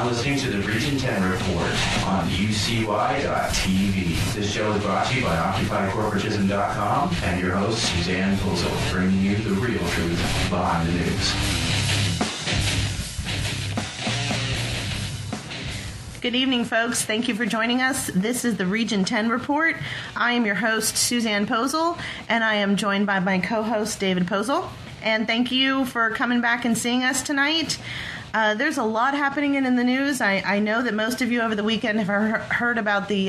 now listening to the Region 10 Report on UCY.TV. This show is brought to you by OccupyCorporatism.com and your host, Susanne, Posel, bringing you the real truth behind the news. Good evening, folks. Thank you for joining us. This is the Region 10 Report. I am your host, Susanne Posel, and I am joined by my co-host, David Posel. And thank you for coming back and seeing us tonight. There's a lot happening in the news. I know that most of you over the weekend have heard about the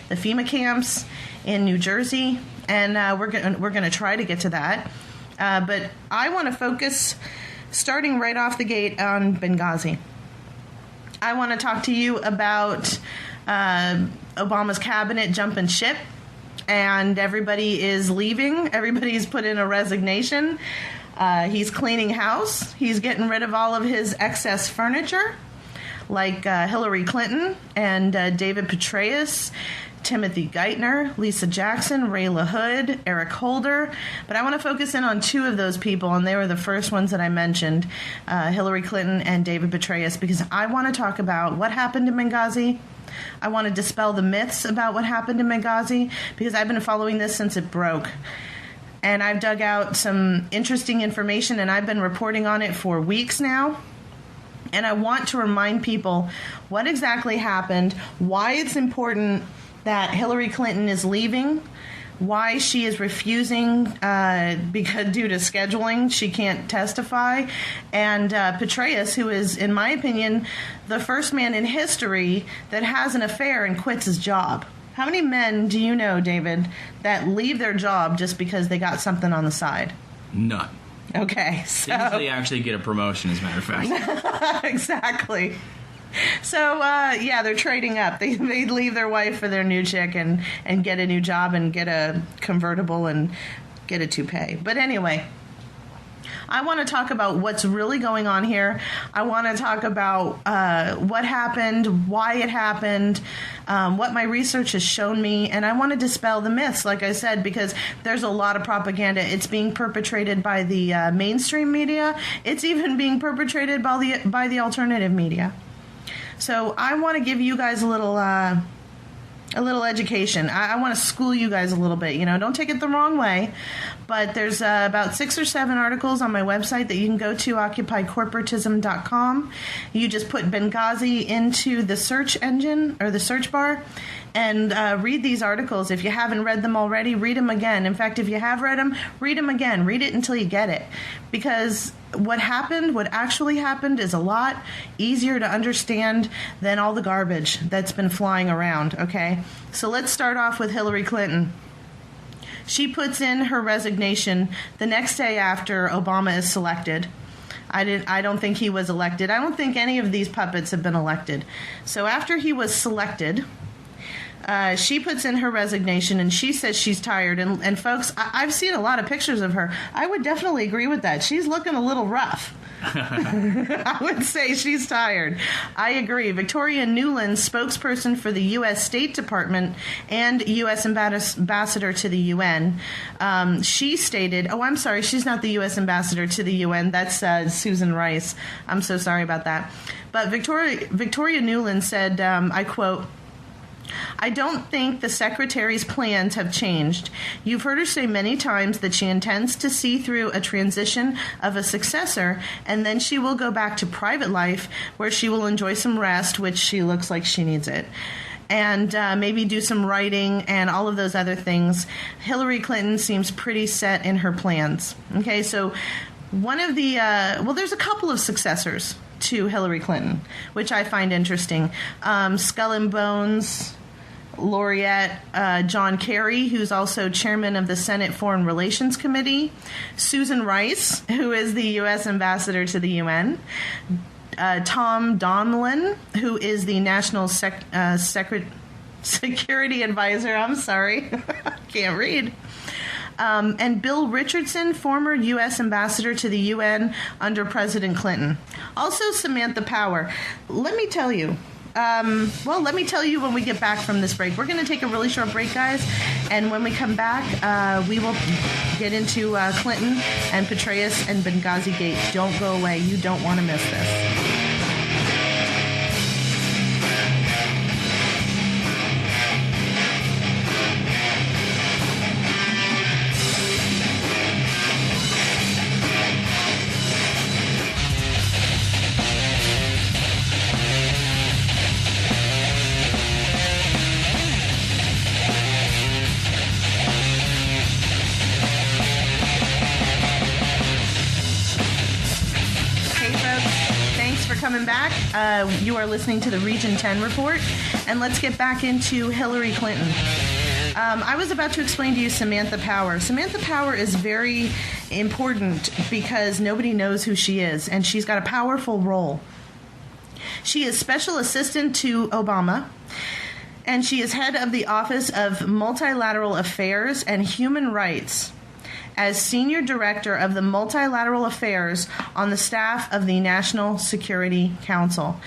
FEMA camps in New Jersey, and we're going to try to get to that. But I want to focus, starting right off the gate, on Benghazi. I want to talk to you about Obama's cabinet jumping ship, and everybody is leaving. Everybody's put in a resignation. He's cleaning house. He's getting rid of all of his excess furniture, like Hillary Clinton and David Petreaus, Timothy Geithner, Lisa Jackson, Ray LaHood, Eric Holder. But I want to focus in on two of those people, and they were the first ones that I mentioned, Hillary Clinton and David Petreaus, because I want to talk about what happened in Benghazi. I want to dispel the myths about what happened in Benghazi, because I've been following this since it broke. And I've dug out some interesting information, and I've been reporting on it for weeks now. And I want to remind people what exactly happened, why it's important that Hillary Clinton is leaving, why she is refusing because due to scheduling, she can't testify, and Petreaus, who is, in my opinion, the first man in history that has an affair and quits his job. How many men do you know, David, that leave their job just because they got something on the side? None. Okay, so... They usually actually get a promotion, as a matter of fact. Exactly. So, they're trading up. They leave their wife for their new chick and get a new job and get a convertible and get a toupee. But anyway, I want to talk about what's really going on here. I want to talk about what happened, why it happened, what my research has shown me, and I want to dispel the myths, like I said, because there's a lot of propaganda. It's being perpetrated by the mainstream media. It's even being perpetrated by the alternative media. So I want to give you guys a little education. I want to school you guys a little bit. Don't take it the wrong way. But there's about 6 or 7 articles on my website that you can go to, OccupyCorporatism.com. You just put Benghazi into the search engine or the search bar and read these articles. If you haven't read them already, read them again. In fact, if you have read them, read them again. Read it until you get it. Because what actually happened is a lot easier to understand than all the garbage that's been flying around, okay? So let's start off with Hillary Clinton. She puts in her resignation the next day after Obama is selected. I don't think he was elected. I don't think any of these puppets have been elected. So after he was selected, she puts in her resignation, and she says she's tired. And folks, I've seen a lot of pictures of her. I would definitely agree with that. She's looking a little rough. I would say she's tired. I agree. Victoria Nuland, spokesperson for the U.S. State Department and U.S. ambassador to the UN, she stated, I'm sorry, she's not the U.S. ambassador to the UN. That's Susan Rice. I'm so sorry about that. But Victoria Nuland said, I quote, "I don't think the Secretary's plans have changed. You've heard her say many times that she intends to see through a transition of a successor, and then she will go back to private life where she will enjoy some rest, which she looks like she needs it, and maybe do some writing and all of those other things." Hillary Clinton seems pretty set in her plans. Okay, so one of the, there's a couple of successors to Hillary Clinton, which I find interesting. Skull and Bones laureate John Kerry, who's also chairman of the Senate Foreign Relations Committee, Susan Rice, who is the U.S. ambassador to the UN, Tom Donilon, who is the National Security Advisor. I'm sorry, can't read. And Bill Richardson, former U.S. ambassador to the UN under President Clinton. Also Samantha Power. Let me tell you when we get back from this break. We're going to take a really short break, guys. And when we come back, we will get into Clinton and Petreaus and Benghazi-Gate. Don't go away. You don't want to miss this. coming back. You are listening to the Region 10 report, and let's get back into Hillary Clinton. I was about to explain to you Samantha Power. Samantha Power is very important because nobody knows who she is, and she's got a powerful role. She is Special Assistant to Obama, and she is head of the Office of Multilateral Affairs and Human Rights as Senior Director of the Multilateral Affairs on the staff of the National Security Council.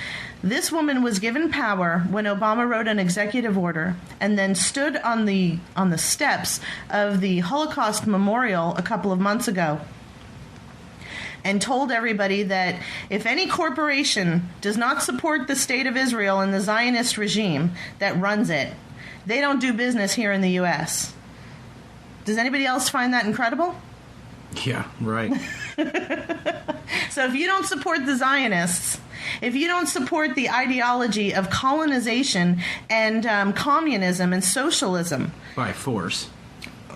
This woman was given power when Obama wrote an executive order and then stood on the steps of the Holocaust Memorial a couple of months ago and told everybody that if any corporation does not support the State of Israel and the Zionist regime that runs it, they don't do business here in the U.S. Does anybody else find that incredible? Yeah, right. So if you don't support the Zionists, if you don't support the ideology of colonization and communism and socialism... By force.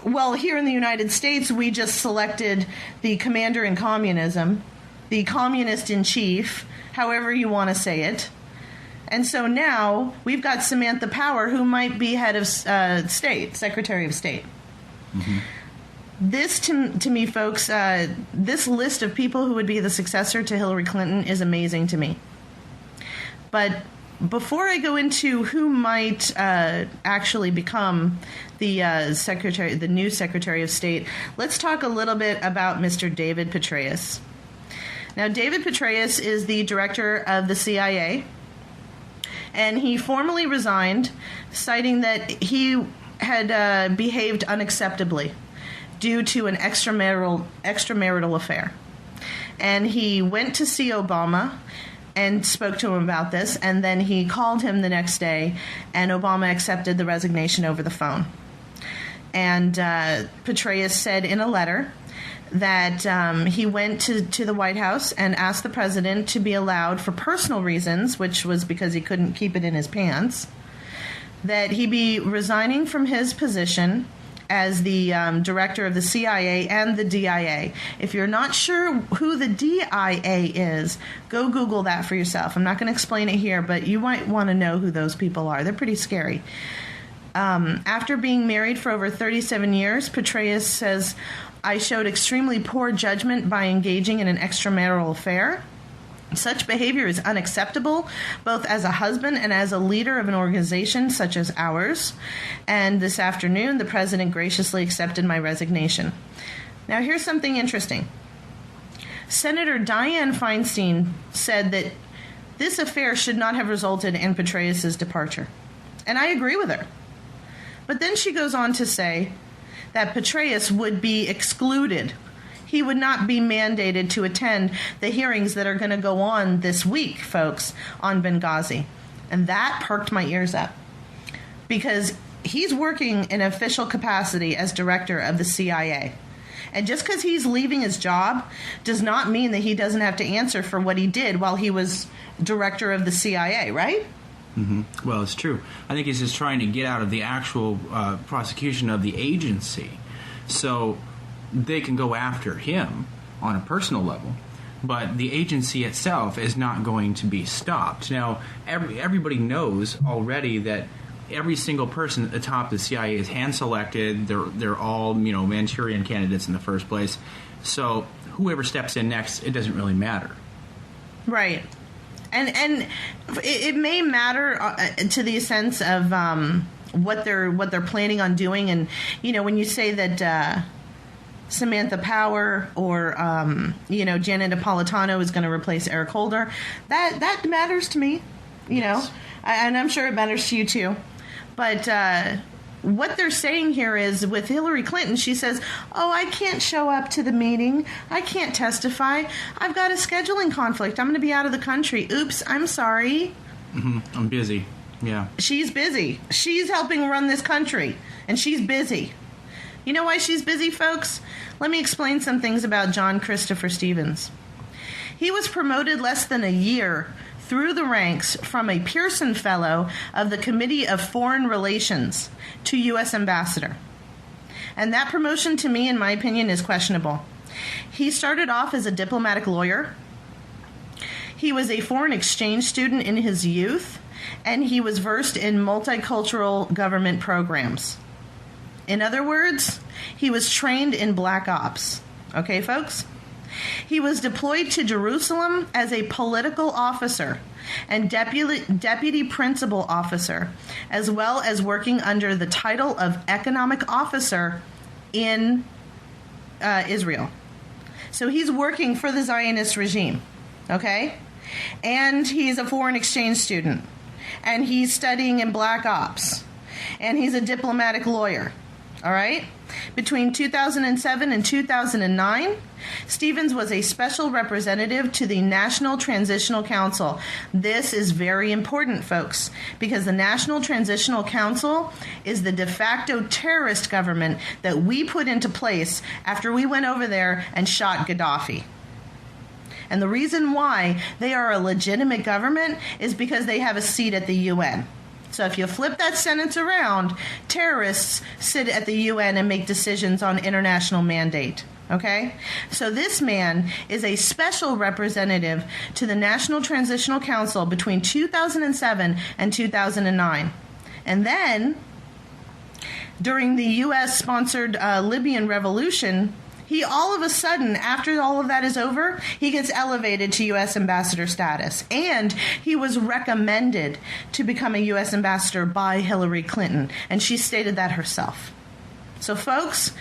Well, here in the United States, we just selected the commander in communism, the communist-in-chief, however you want to say it. And so now we've got Samantha Power, who might be head of state, Secretary of State. Mm-hmm. This, to me, folks, this list of people who would be the successor to Hillary Clinton is amazing to me. But before I go into who might actually become the new Secretary of State, let's talk a little bit about Mr. David Petreaus. Now, David Petreaus is the director of the CIA, and he formally resigned, citing that he had behaved unacceptably due to an extramarital affair. And he went to see Obama and spoke to him about this, and then he called him the next day, and Obama accepted the resignation over the phone. And Petreaus said in a letter that he went to the White House and asked the president to be allowed, for personal reasons, which was because he couldn't keep it in his pants, that he be resigning from his position as the director of the CIA and the DIA. If you're not sure who the DIA is, go Google that for yourself. I'm not going to explain it here, but you might want to know who those people are. They're pretty scary. After being married for over 37 years, Petreaus says, "I showed extremely poor judgment by engaging in an extramarital affair. Such behavior is unacceptable, both as a husband and as a leader of an organization such as ours. And this afternoon, the president graciously accepted my resignation." Now, here's something interesting. Senator Dianne Feinstein said that this affair should not have resulted in Petreaus' departure. And I agree with her. But then she goes on to say that Petreaus would be excluded. He would not be mandated to attend the hearings that are going to go on this week, folks, on Benghazi. And that perked my ears up. Because he's working in official capacity as director of the CIA. And just because he's leaving his job does not mean that he doesn't have to answer for what he did while he was director of the CIA, right? Mm-hmm. Well, it's true. I think he's just trying to get out of the actual prosecution of the agency. So they can go after him on a personal level, but the agency itself is not going to be stopped. Now, everybody knows already that every single person at the top of the CIA is hand-selected. They're all, Manchurian candidates in the first place. So whoever steps in next, it doesn't really matter. Right. And it may matter to the sense of what they're planning on doing. And, when you say that Samantha Power or, Janet Napolitano is going to replace Eric Holder, that matters to me, Yes. And I'm sure it matters to you too. But what they're saying here is with Hillary Clinton, she says, "Oh, I can't show up to the meeting. I can't testify. I've got a scheduling conflict. I'm going to be out of the country. Oops, I'm sorry." Mm-hmm. I'm busy. Yeah. She's busy. She's helping run this country, and she's busy. You know why she's busy, folks? Let me explain some things about John Christopher Stevens. He was promoted less than a year through the ranks from a Pearson Fellow of the Committee of Foreign Relations to U.S. Ambassador. And that promotion, to me, in my opinion, is questionable. He started off as a diplomatic lawyer. He was a foreign exchange student in his youth, and he was versed in multicultural government programs. In other words, he was trained in black ops. Okay, folks? He was deployed to Jerusalem as a political officer and deputy principal officer, as well as working under the title of economic officer in Israel. So he's working for the Zionist regime, okay? And he's a foreign exchange student, and he's studying in black ops, and he's a diplomatic lawyer, all right? Between 2007 and 2009, Stevens was a special representative to the National Transitional Council. This is very important, folks, because the National Transitional Council is the de facto terrorist government that we put into place after we went over there and shot Gaddafi. And the reason why they are a legitimate government is because they have a seat at the UN. So if you flip that sentence around, terrorists sit at the UN and make decisions on international mandate. Okay? So this man is a special representative to the National Transitional Council between 2007 and 2009. And then, during the U.S.-sponsored Libyan revolution, he all of a sudden, after all of that is over, he gets elevated to U.S. ambassador status. And he was recommended to become a U.S. ambassador by Hillary Clinton. And she stated that herself. So, folks,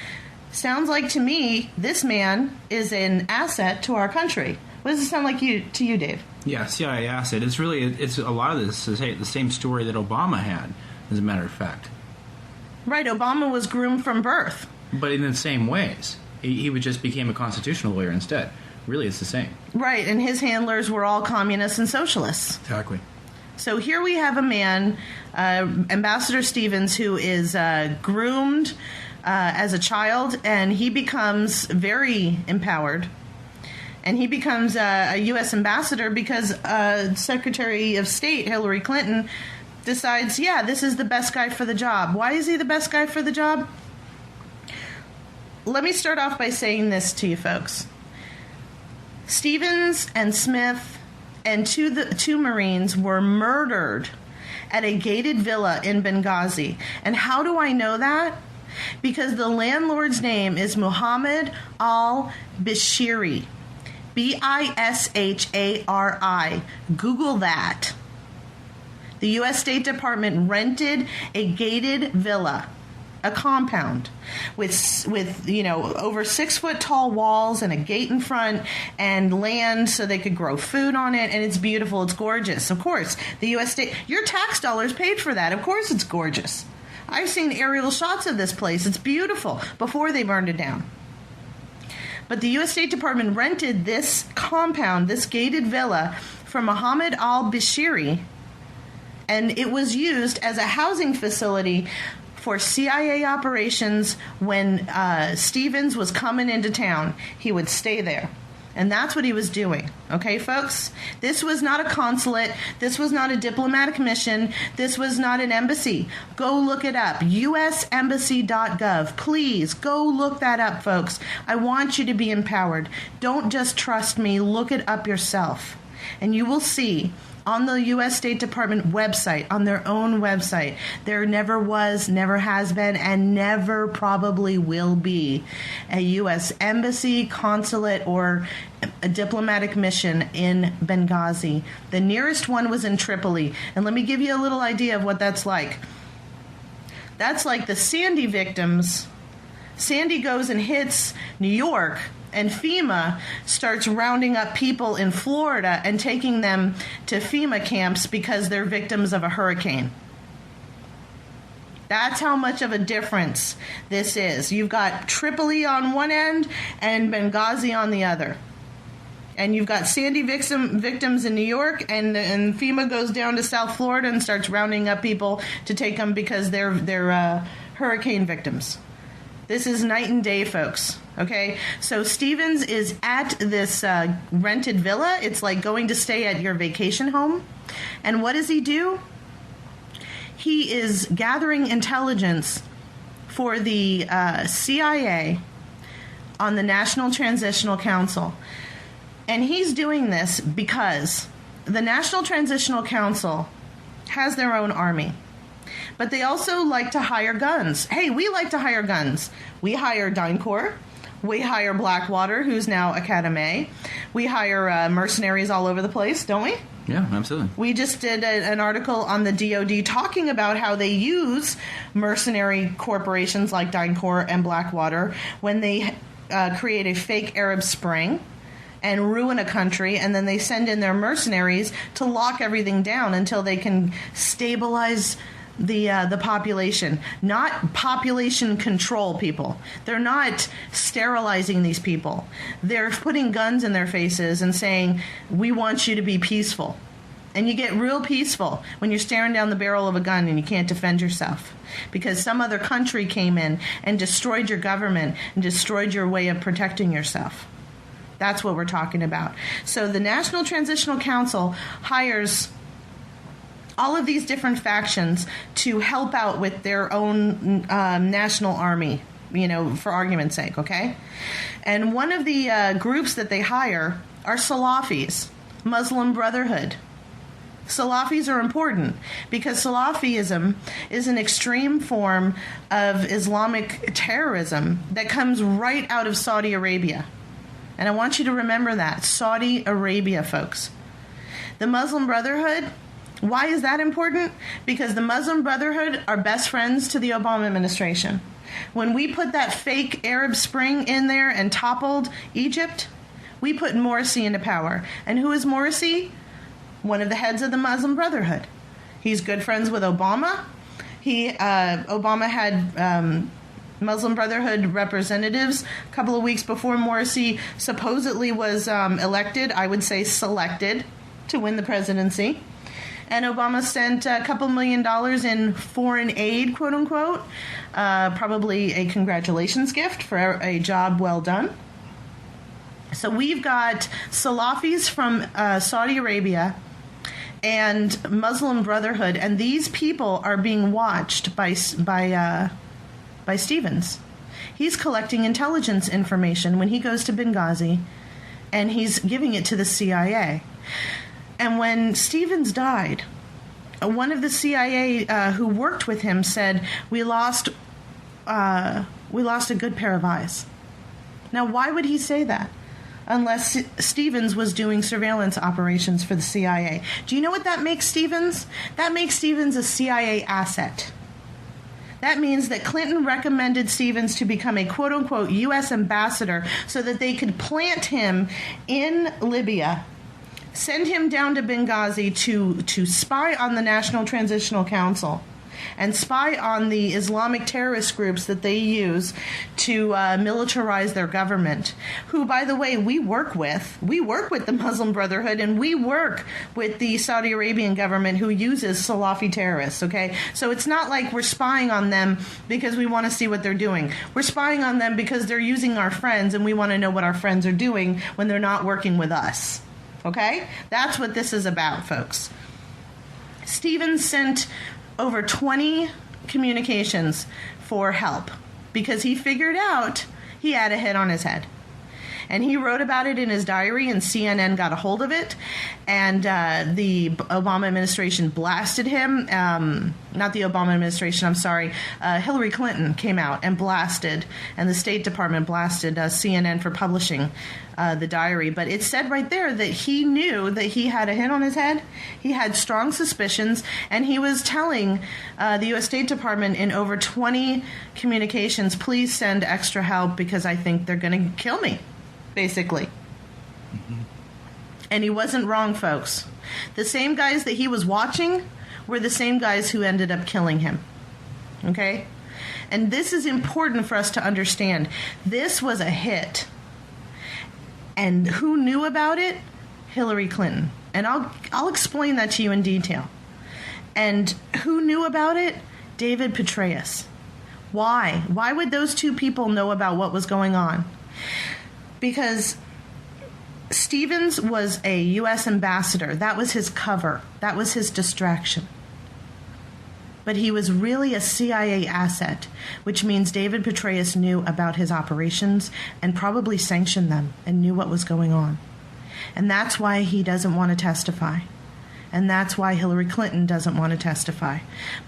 sounds like to me this man is an asset to our country. What does it sound like to you, Dave? Yeah, CIA asset. It's a lot of this is the same story that Obama had, as a matter of fact. Right, Obama was groomed from birth. But in the same ways. He just became a constitutional lawyer instead. Really, it's the same. Right, and his handlers were all communists and socialists. Exactly. So here we have a man, Ambassador Stevens, who is groomed as a child, and he becomes very empowered. And he becomes a U.S. ambassador because Secretary of State Hillary Clinton decides, yeah, this is the best guy for the job. Why is he the best guy for the job? Let me start off by saying this to you folks. Stevens and Smith and two Marines were murdered at a gated villa in Benghazi. And how do I know that? Because the landlord's name is Mohammed al-Bashiri. Bishari. Google that. The U.S. State Department rented a gated villa, a compound with over 6 foot tall walls and a gate in front and land so they could grow food on it, and it's beautiful, it's gorgeous. Of course, the U.S. State, your tax dollars paid for that. Of course it's gorgeous. I've seen aerial shots of this place. It's beautiful before they burned it down. But the U.S. State Department rented this compound, this gated villa, from Mohammed al-Bashiri, and it was used as a housing facility for CIA operations. When Stevens was coming into town, he would stay there. And that's what he was doing. Okay, folks? This was not a consulate. This was not a diplomatic mission. This was not an embassy. Go look it up. usembassy.gov. Please, go look that up, folks. I want you to be empowered. Don't just trust me. Look it up yourself. And you will see on the U.S. State Department website, on their own website, there never was, never has been, and never probably will be a U.S. embassy, consulate, or a diplomatic mission in Benghazi. The nearest one was in Tripoli. And let me give you a little idea of what that's like. That's like the Sandy victims. Sandy goes and hits New York, and FEMA starts rounding up people in Florida and taking them to FEMA camps because they're victims of a hurricane. That's how much of a difference this is. You've got Tripoli on one end and Benghazi on the other. And you've got Sandy victims in New York, and FEMA goes down to South Florida and starts rounding up people to take them because they're hurricane victims. This is night and day, folks. Okay, so Stevens is at this rented villa. It's like going to stay at your vacation home. And what does he do? He is gathering intelligence for the CIA on the National Transitional Council. And he's doing this because the National Transitional Council has their own army. But they also like to hire guns. Hey, we like to hire guns. We hire DynCorp. We hire Blackwater, who's now Academy. We hire mercenaries all over the place, don't we? Yeah, absolutely. We just did an article on the DoD talking about how they use mercenary corporations like DynCorp and Blackwater when they create a fake Arab Spring and ruin a country, and then they send in their mercenaries to lock everything down until they can stabilize the population. Not population control, people. They're not sterilizing these people. They're putting guns in their faces and saying, we want you to be peaceful. And you get real peaceful when you're staring down the barrel of a gun and you can't defend yourself because some other country came in and destroyed your government and destroyed your way of protecting yourself. That's what we're talking about. So the National Transitional Council hires all of these different factions to help out with their own national army, for argument's sake, okay? And one of the groups that they hire are Salafis, Muslim Brotherhood. Salafis are important because Salafism is an extreme form of Islamic terrorism that comes right out of Saudi Arabia. And I want you to remember that. Saudi Arabia, folks. The Muslim Brotherhood, why is that important? Because the Muslim Brotherhood are best friends to the Obama administration. When we put that fake Arab Spring in there and toppled Egypt, we put Morsi into power. And who is Morsi? One of the heads of the Muslim Brotherhood. He's good friends with Obama. Obama had Muslim Brotherhood representatives a couple of weeks before Morsi supposedly was elected, I would say selected, to win the presidency. And Obama sent a couple $1 million in foreign aid, quote unquote, probably a congratulations gift for a job well done. So we've got Salafis from Saudi Arabia and Muslim Brotherhood, and these people are being watched by Stevens. He's collecting intelligence information when he goes to Benghazi, and he's giving it to the CIA. And when Stevens died, one of the CIA who worked with him said, we lost a good pair of eyes. Now, why would he say that? Unless Stevens was doing surveillance operations for the CIA. Do you know what that makes Stevens? That makes Stevens a CIA asset. That means that Clinton recommended Stevens to become a quote-unquote U.S. ambassador so that they could plant him in Libya, send him down to Benghazi to spy on the National Transitional Council and spy on the Islamic terrorist groups that they use to militarize their government, who, by the way, we work with. We work with the Muslim Brotherhood, and we work with the Saudi Arabian government who uses Salafi terrorists, okay? So it's not like we're spying on them because we want to see what they're doing. We're spying on them because they're using our friends, and we want to know what our friends are doing when they're not working with us, okay? That's what this is about, folks. Stevens sent over 20 communications for help because he figured out he had a hit on his head. And he wrote about it in his diary, and CNN got a hold of it. And the Obama administration blasted him. Not the Obama administration, I'm sorry. Hillary Clinton came out and blasted, and the State Department blasted CNN for publishing the diary. But it said right there that he knew that he had a hit on his head. He had strong suspicions, and he was telling the U.S. State Department in over 20 communications, please send extra help because I think they're going to kill me, basically. Mm-hmm. And he wasn't wrong, folks. The same guys that he was watching were the same guys who ended up killing him. Okay? And this is important for us to understand. This was a hit. And who knew about it? Hillary Clinton. And I'll explain that to you in detail. And who knew about it? David Petreaus. Why? Why would those two people know about what was going on? Because Stevens was a U.S. ambassador. That was his cover. That was his distraction. But he was really a CIA asset, which means David Petreaus knew about his operations and probably sanctioned them and knew what was going on. And that's why he doesn't want to testify. And that's why Hillary Clinton doesn't want to testify.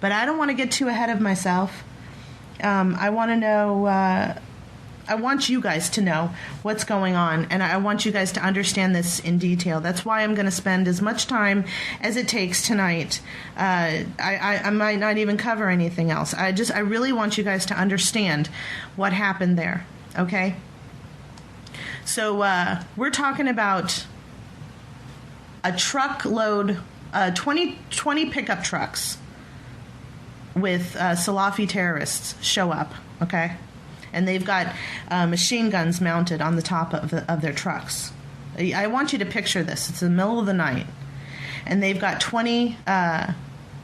But I don't want to get too ahead of myself. I want to know, I want you guys to know what's going on, and I want you guys to understand this in detail. That's why I'm going to spend as much time as it takes tonight. I might not even cover anything else. I really want you guys to understand what happened there, okay? So we're talking about a truckload, 20 pickup trucks with Salafi terrorists show up, okay? And they've got machine guns mounted on the top of their trucks. I want you to picture this. It's the middle of the night. And they've got 20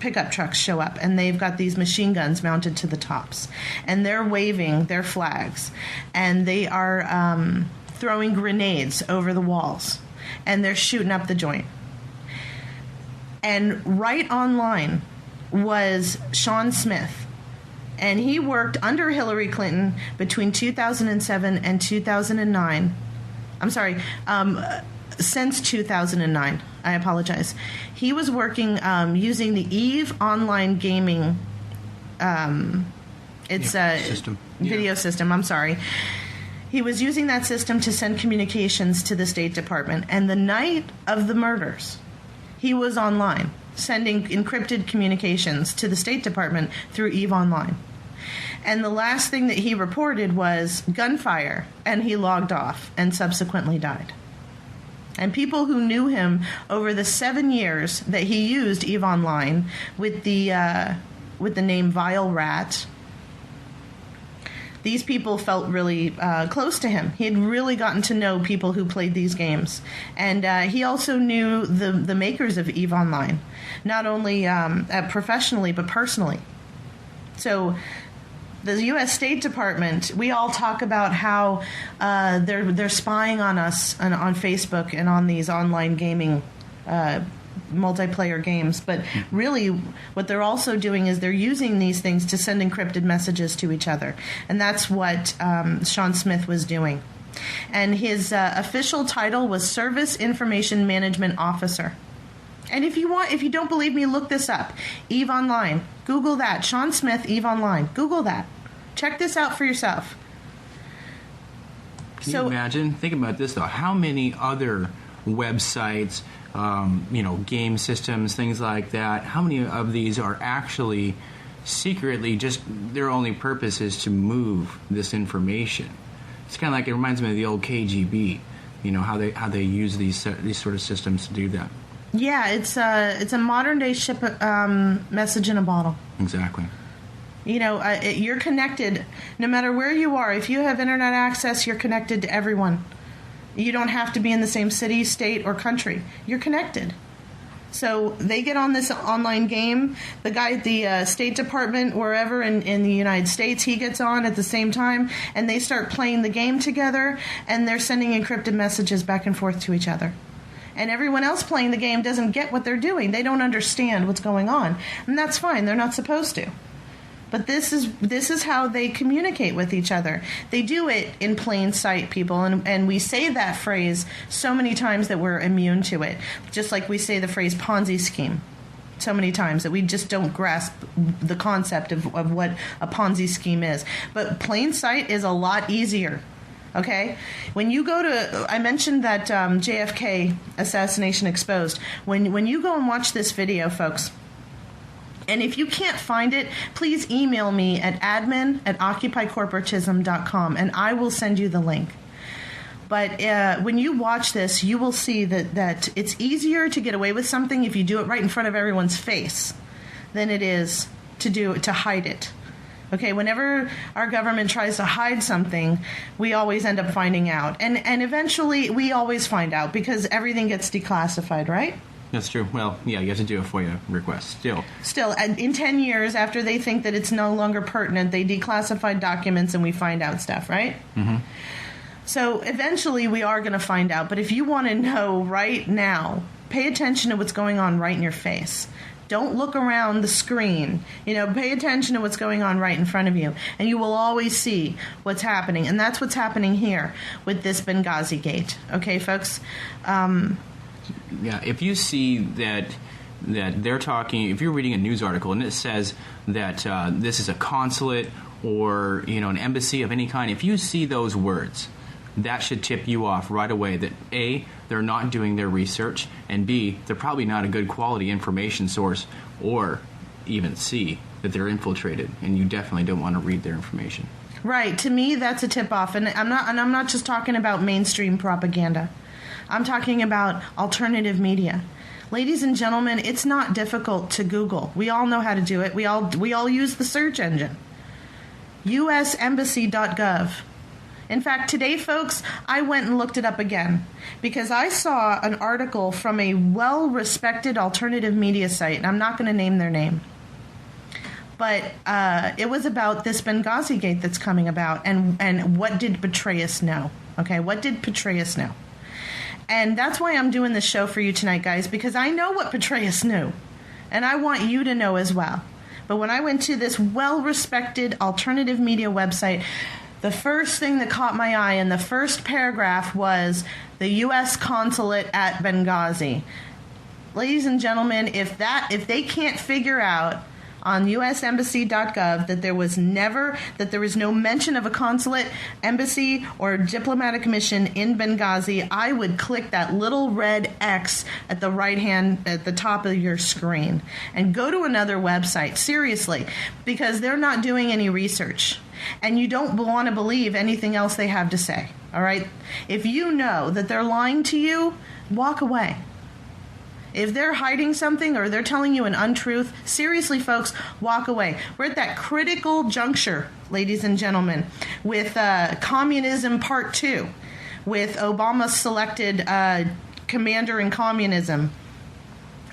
pickup trucks show up, and they've got these machine guns mounted to the tops. And they're waving their flags. And they are throwing grenades over the walls. And they're shooting up the joint. And right online was Sean Smith. And he worked under Hillary Clinton between 2007 and 2009. I'm sorry, since 2009. I apologize. He was working using the Eve online gaming system. Video system. I'm sorry. He was using that system to send communications to the State Department. And the night of the murders, he was online, sending encrypted communications to the State Department through Eve Online. And the last thing that he reported was gunfire, and he logged off and subsequently died. And people who knew him over the 7 years that he used Eve Online with the name Vile Rat, these people felt really close to him. He had really gotten to know people who played these games. And he also knew the makers of Eve Online, not only professionally, but personally. So the U.S. State Department, we all talk about how they're spying on us on Facebook and on these online gaming multiplayer games, but really what they're also doing is they're using these things to send encrypted messages to each other, and that's what Sean Smith was doing. And his official title was Service Information Management Officer. And if you don't believe me, look this up. Eve Online. Google that. Sean Smith, Eve Online. Google that. Check this out for yourself. Can you imagine? Think about this, though. How many other websites, game systems, things like that, how many of these are actually secretly just their only purpose is to move this information? It's kind of like, it reminds me of the old KGB, how they use these sort of systems to do that. Yeah, it's a modern day ship message in a bottle. Exactly. You're connected no matter where you are. If you have internet access, you're connected to everyone. You don't have to be in the same city, state, or country. You're connected. So they get on this online game. The guy at the State Department, wherever in the United States, he gets on at the same time, and they start playing the game together, and they're sending encrypted messages back and forth to each other. And everyone else playing the game doesn't get what they're doing. They don't understand what's going on. And that's fine. They're not supposed to. But this is how they communicate with each other. They do it in plain sight, people. And we say that phrase so many times that we're immune to it. Just like we say the phrase Ponzi scheme so many times that we just don't grasp the concept of what a Ponzi scheme is. But plain sight is a lot easier. Okay? When you go to, I mentioned that JFK assassination exposed. When you go and watch this video, folks, and if you can't find it, please email me at admin@occupycorporatism.com, and I will send you the link. But when you watch this, you will see that it's easier to get away with something if you do it right in front of everyone's face than it is to hide it. Okay, whenever our government tries to hide something, we always end up finding out. And eventually, we always find out because everything gets declassified, right? That's true. Well, yeah, you have to do a FOIA request still. In 10 years, after they think that it's no longer pertinent, they declassify documents and we find out stuff, right? Mm-hmm. So eventually, we are going to find out. But if you want to know right now, pay attention to what's going on right in your face. Don't look around the screen. Pay attention to what's going on right in front of you, and you will always see what's happening. And that's what's happening here with this Benghazi-Gate. Okay, folks? Yeah, if you see that they're talking, if you're reading a news article and it says that this is a consulate or, an embassy of any kind, if you see those words, that should tip you off right away that A, they're not doing their research, and B, they're probably not a good quality information source, or even C, that they're infiltrated, and you definitely don't want to read their information. Right. To me, that's a tip-off, and I'm not just talking about mainstream propaganda. I'm talking about alternative media. Ladies and gentlemen, it's not difficult to Google. We all know how to do it. We all use the search engine. usembassy.gov. In fact, today, folks, I went and looked it up again because I saw an article from a well-respected alternative media site, and I'm not going to name their name. But it was about this Benghazi-Gate that's coming about, and what did Petreaus know? Okay, what did Petreaus know? And that's why I'm doing this show for you tonight, guys, because I know what Petreaus knew, and I want you to know as well. But when I went to this well-respected alternative media website, the first thing that caught my eye in the first paragraph was the U.S. consulate at Benghazi. Ladies and gentlemen, if they can't figure out on usembassy.gov that there was no mention of a consulate, embassy, or diplomatic mission in Benghazi, I would click that little red X at the top of your screen and go to another website, seriously, because they're not doing any research. And you don't want to believe anything else they have to say, all right? If you know that they're lying to you, walk away. If they're hiding something or they're telling you an untruth, seriously, folks, walk away. We're at that critical juncture, ladies and gentlemen, with Communism Part 2, with Obama selected commander in communism.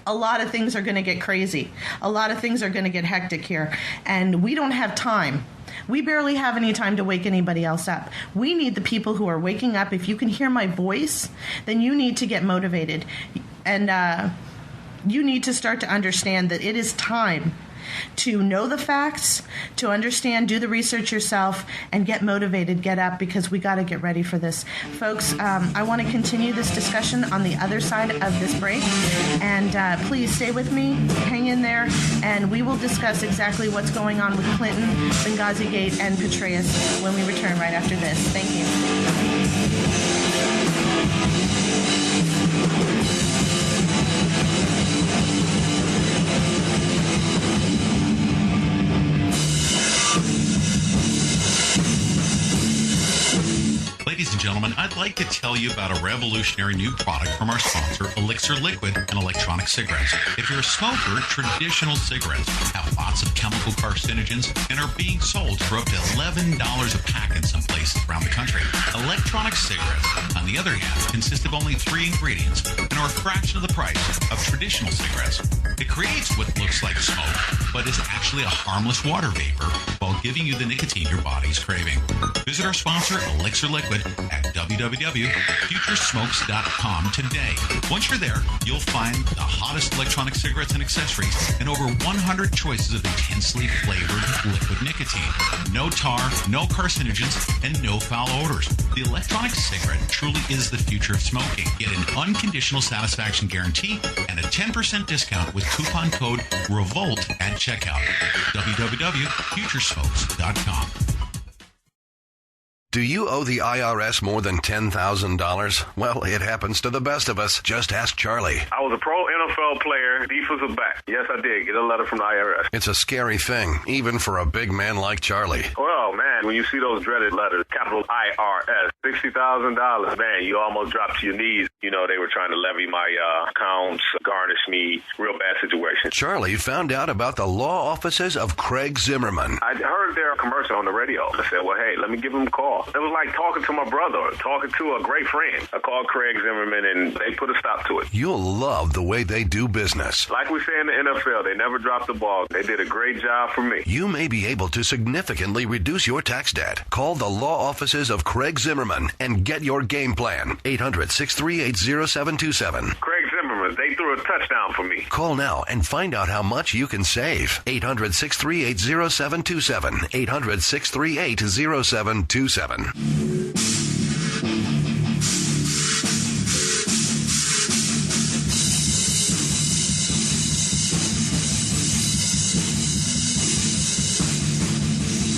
A lot of things are going to get crazy. A lot of things are going to get hectic here. And we don't have time. We barely have any time to wake anybody else up. We need the people who are waking up. If you can hear my voice, then you need to get motivated. And you need to start to understand that it is time to know the facts, to understand, do the research yourself, and get motivated, get up, because we got to get ready for this. Folks, I want to continue this discussion on the other side of this break. And please stay with me, hang in there, and we will discuss exactly what's going on with Clinton, Benghazi-Gate, and Petreaus when we return right after this. Thank you. Ladies and gentlemen, I'd like to tell you about a revolutionary new product from our sponsor, Elixir Liquid and Electronic Cigarettes. If you're a smoker, traditional cigarettes have lots of chemical carcinogens and are being sold for up to $11 a pack in some places around the country. Electronic cigarettes, on the other hand, consist of only 3 ingredients and are a fraction of the price of traditional cigarettes. It creates what looks like smoke, but is actually a harmless water vapor while giving you the nicotine your body's craving. Visit our sponsor, Elixir Liquid, at www.futuresmokes.com today. Once you're there, you'll find the hottest electronic cigarettes and accessories and over 100 choices of intensely flavored liquid nicotine. No tar, no carcinogens, and no foul odors. The electronic cigarette truly is the future of smoking. Get an unconditional satisfaction guarantee and a 10% discount with coupon code REVOLT at checkout. www.futuresmokes.com. Do you owe the IRS more than $10,000? Well, it happens to the best of us. Just ask Charlie. I was a pro NFL player, defensive back. Yes, I did get a letter from the IRS. It's a scary thing, even for a big man like Charlie. Well, man, when you see those dreaded letters, capital IRS, $60,000, man, you almost drop to your knees. You know, they were trying to levy my accounts, garnish me, real bad situation. Charlie found out about the law offices of Craig Zimmerman. I heard their commercial on the radio. I said, well, hey, let me give them a call. It was like talking to my brother, talking to a great friend. I called Craig Zimmerman, and they put a stop to it. You'll love the way they do business. Like we say in the NFL, they never dropped the ball. They did a great job for me. You may be able to significantly reduce your tax debt. Call the law offices of Craig Zimmerman and get your game plan. 800-638-0727. Craig Zimmerman, because they threw a touchdown for me. Call now and find out how much you can save. 800-638-0727. 800-638-0727.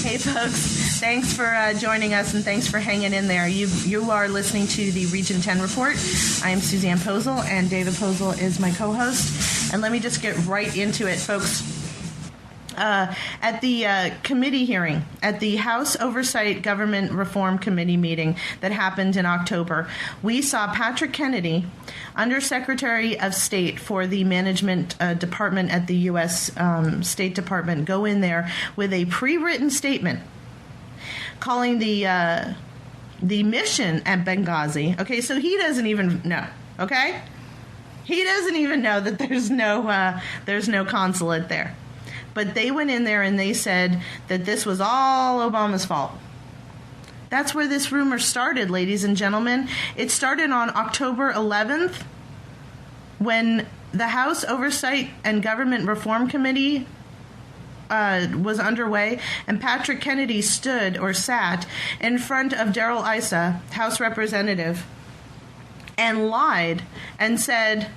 Hey folks, thanks for joining us and thanks for hanging in there. You are listening to the Region 10 Report. I am Susanne Posel and David Posel is my co-host. And let me just get right into it, folks. At the committee hearing, at the House Oversight Government Reform Committee meeting that happened in October, we saw Patrick Kennedy, Undersecretary of State for the Management Department at the U.S. State Department, go in there with a pre-written statement calling the mission at Benghazi. Okay, so he doesn't even know. Okay, he doesn't even know that there's no consulate there. But they went in there and they said that this was all Obama's fault. That's where this rumor started, ladies and gentlemen. It started on October 11th when the House Oversight and Government Reform Committee was underway, and Patrick Kennedy sat in front of Darrell Issa, House Representative, and lied and said,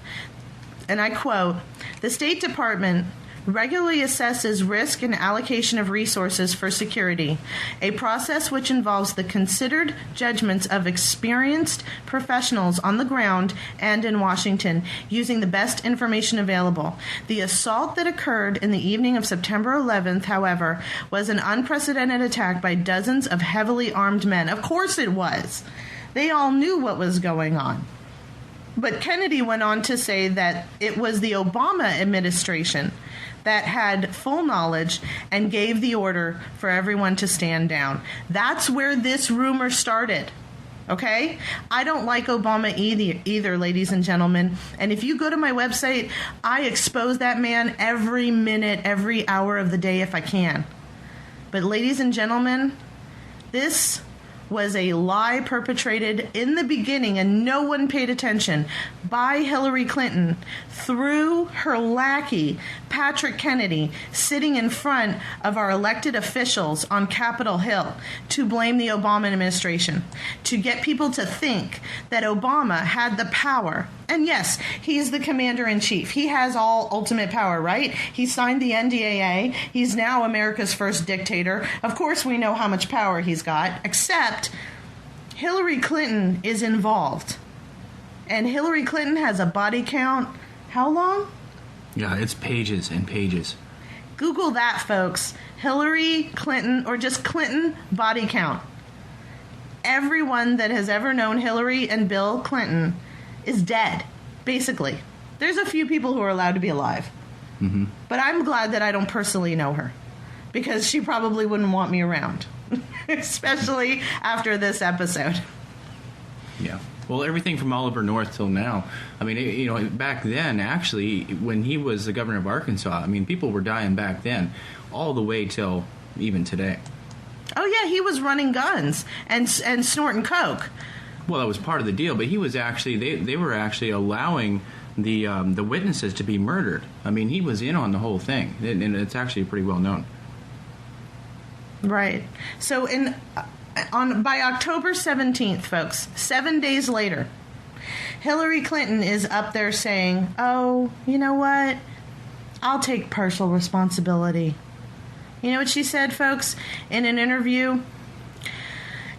and I quote, "The State Department regularly assesses risk and allocation of resources for security, a process which involves the considered judgments of experienced professionals on the ground and in Washington, using the best information available. The assault that occurred in the evening of September 11th, however, was an unprecedented attack by dozens of heavily armed men." Of course it was. They all knew what was going on. But Kennedy went on to say that it was the Obama administration that had full knowledge and gave the order for everyone to stand down. That's where this rumor started. Okay? I don't like Obama either, ladies and gentlemen. And if you go to my website, I expose that man every minute, every hour of the day if I can. But ladies and gentlemen, this was a lie perpetrated in the beginning, and no one paid attention, by Hillary Clinton through her lackey, Patrick Kennedy, sitting in front of our elected officials on Capitol Hill to blame the Obama administration, to get people to think that Obama had the power. And yes, he's the commander-in-chief. He has all ultimate power, right? He signed the NDAA. He's now America's first dictator. Of course, we know how much power he's got, except Hillary Clinton is involved. And Hillary Clinton has a body count. How long? Yeah, it's pages and pages. Google that, folks. Hillary Clinton, or just Clinton body count. Everyone that has ever known Hillary and Bill Clinton is dead, basically. There's a few people who are allowed to be alive. Mm-hmm. But I'm glad that I don't personally know her, because she probably wouldn't want me around, especially after this episode. Yeah. Well, everything from Oliver North till now. I mean, back then, actually, when he was the governor of Arkansas, I mean, people were dying back then, all the way till even today. Oh, yeah, he was running guns and snorting coke. Well, that was part of the deal, but he was actually, they were actually allowing the witnesses to be murdered. I mean, he was in on the whole thing, and it's actually pretty well known. Right. So by October 17th, folks, 7 days later, Hillary Clinton is up there saying, "Oh, you know what? I'll take partial responsibility." You know what she said, folks, in an interview?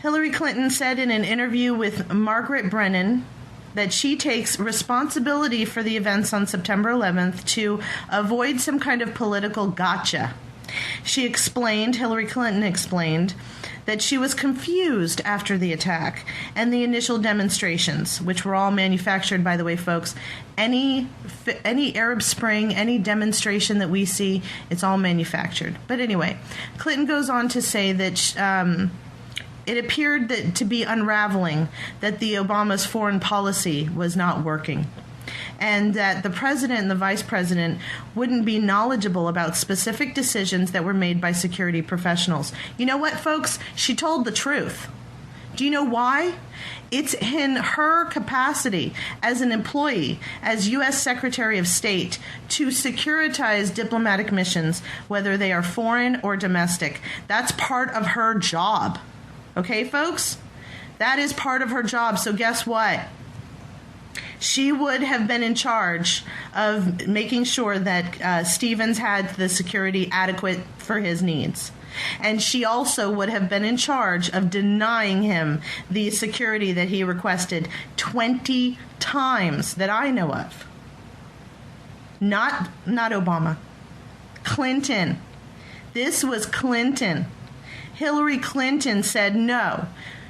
Hillary Clinton said in an interview with Margaret Brennan that she takes responsibility for the events on September 11th to avoid some kind of political gotcha. Hillary Clinton explained, that she was confused after the attack and the initial demonstrations, which were all manufactured, by the way, folks. Any Arab Spring, any demonstration that we see, it's all manufactured. But anyway, Clinton goes on to say that it appeared to be unraveling, that the Obama's foreign policy was not working, and that the president and the vice president wouldn't be knowledgeable about specific decisions that were made by security professionals. You know what, folks? She told the truth. Do you know why? It's in her capacity as an employee, as U.S. Secretary of State, to securitize diplomatic missions, whether they are foreign or domestic. That's part of her job. Okay, folks? That is part of her job. So guess what? She would have been in charge of making sure that Stevens had the security adequate for his needs. And she also would have been in charge of denying him the security that he requested 20 times that I know of. Not Obama. Clinton. This was Clinton. Hillary Clinton said no.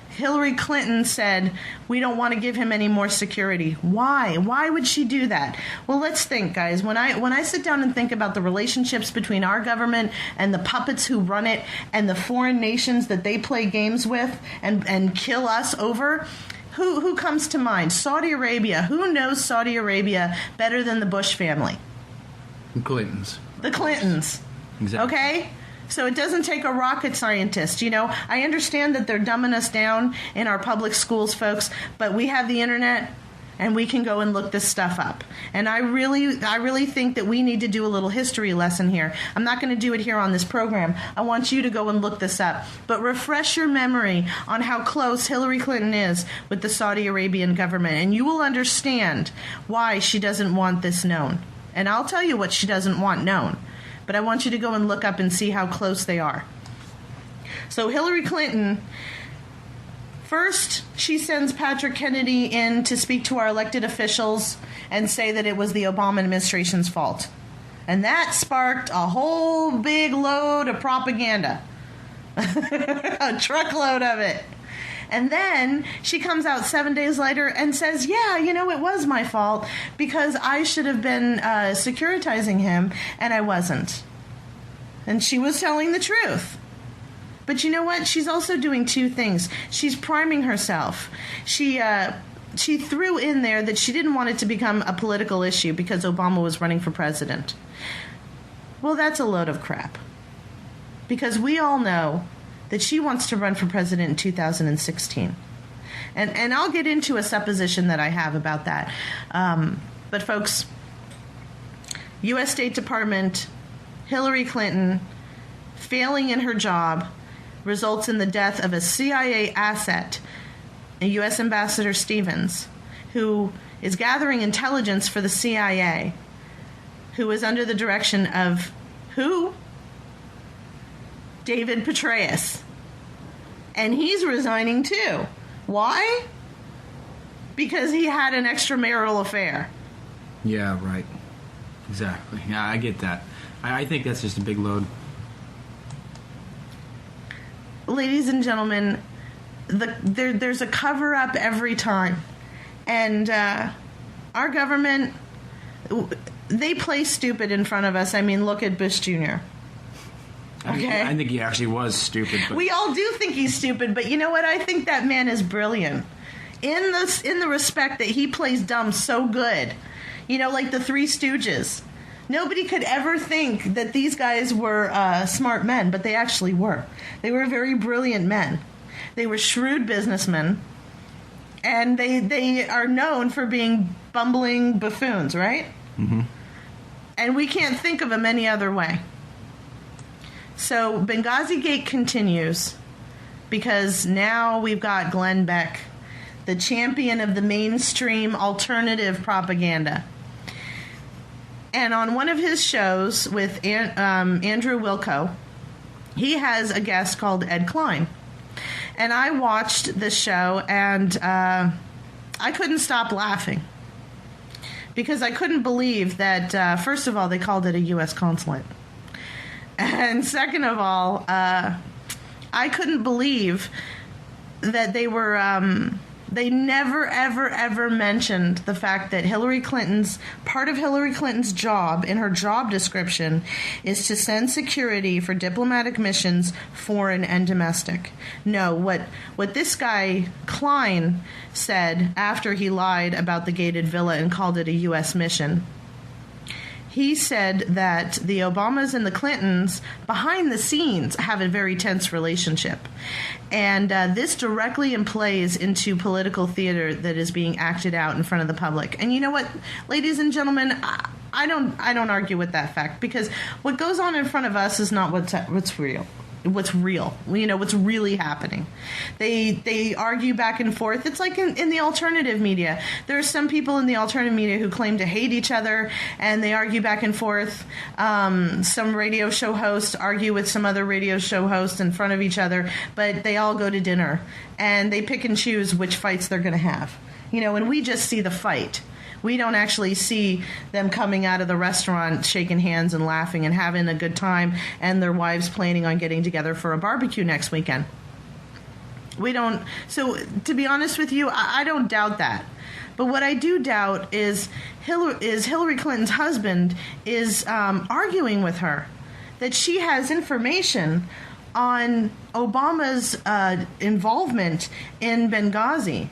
Hillary Clinton said, we don't want to give him any more security. Why? Why would she do that? Well, let's think, guys. When I sit down and think about the relationships between our government and the puppets who run it and the foreign nations that they play games with and kill us over, who comes to mind? Saudi Arabia. Who knows Saudi Arabia better than the Bush family? The Clintons. The Clintons. Exactly. Okay? So it doesn't take a rocket scientist. You know, I understand that they're dumbing us down in our public schools, folks, but we have the internet and we can go and look this stuff up. And I really think that we need to do a little history lesson here. I'm not going to do it here on this program. I want you to go and look this up. But refresh your memory on how close Hillary Clinton is with the Saudi Arabian government, and you will understand why she doesn't want this known. And I'll tell you what she doesn't want known. But I want you to go and look up and see how close they are. So Hillary Clinton, first she sends Patrick Kennedy in to speak to our elected officials and say that it was the Obama administration's fault. And that sparked a whole big load of propaganda. A truckload of it. And then she comes out 7 days later and says, yeah, you know, it was my fault because I should have been securitizing him and I wasn't. And she was telling the truth. But you know what? She's also doing two things. She's priming herself. She threw in there that she didn't want it to become a political issue because Obama was running for president. Well, that's a load of crap. Because we all know that she wants to run for president in 2016. And I'll get into a supposition that I have about that. But folks, U.S. State Department, Hillary Clinton, failing in her job, results in the death of a CIA asset, U.S. Ambassador Stevens, who is gathering intelligence for the CIA, who is under the direction of who? David Petreaus. And he's resigning too. Why? Because he had an extramarital affair. Yeah, right. Exactly. Yeah, I get that. I think that's just a big load. Ladies and gentlemen, there's a cover-up every time. And our government, they play stupid in front of us. I mean, look at Bush Jr. Okay. I think he actually was stupid. But we all do think he's stupid, but you know what? I think that man is brilliant. In the respect that he plays dumb so good. You know, like the Three Stooges. Nobody could ever think that these guys were smart men, but they actually were. They were very brilliant men. They were shrewd businessmen, and they are known for being bumbling buffoons, right? Mm-hmm. And we can't think of them any other way. So Benghazi-Gate continues because now we've got Glenn Beck, the champion of the mainstream alternative propaganda. And on one of his shows with Andrew Wilco, he has a guest called Ed Klein. And I watched this show and I couldn't stop laughing. Because I couldn't believe that, first of all, they called it a U.S. consulate. And second of all, I couldn't believe that they were, they never, ever, ever mentioned the fact that part of Hillary Clinton's job, in her job description, is to send security for diplomatic missions, foreign and domestic. No, what this guy, Klein, said after he lied about the gated villa and called it a U.S. mission, he said that the Obamas and the Clintons, behind the scenes, have a very tense relationship. And this directly plays into political theater that is being acted out in front of the public. And you know what, ladies and gentlemen, I don't argue with that fact, because what goes on in front of us is not what's real. What's real, what's really happening. They argue back and forth. It's like in the alternative media. There are some people in the alternative media who claim to hate each other, and they argue back and forth. Some radio show hosts argue with some other radio show hosts in front of each other, but they all go to dinner, and they pick and choose which fights they're going to have. And we just see the fight. We don't actually see them coming out of the restaurant shaking hands and laughing and having a good time, and their wives planning on getting together for a barbecue next weekend. We don't. So, to be honest with you, I don't doubt that. But what I do doubt is Hillary Clinton's husband is arguing with her that she has information on Obama's involvement in Benghazi.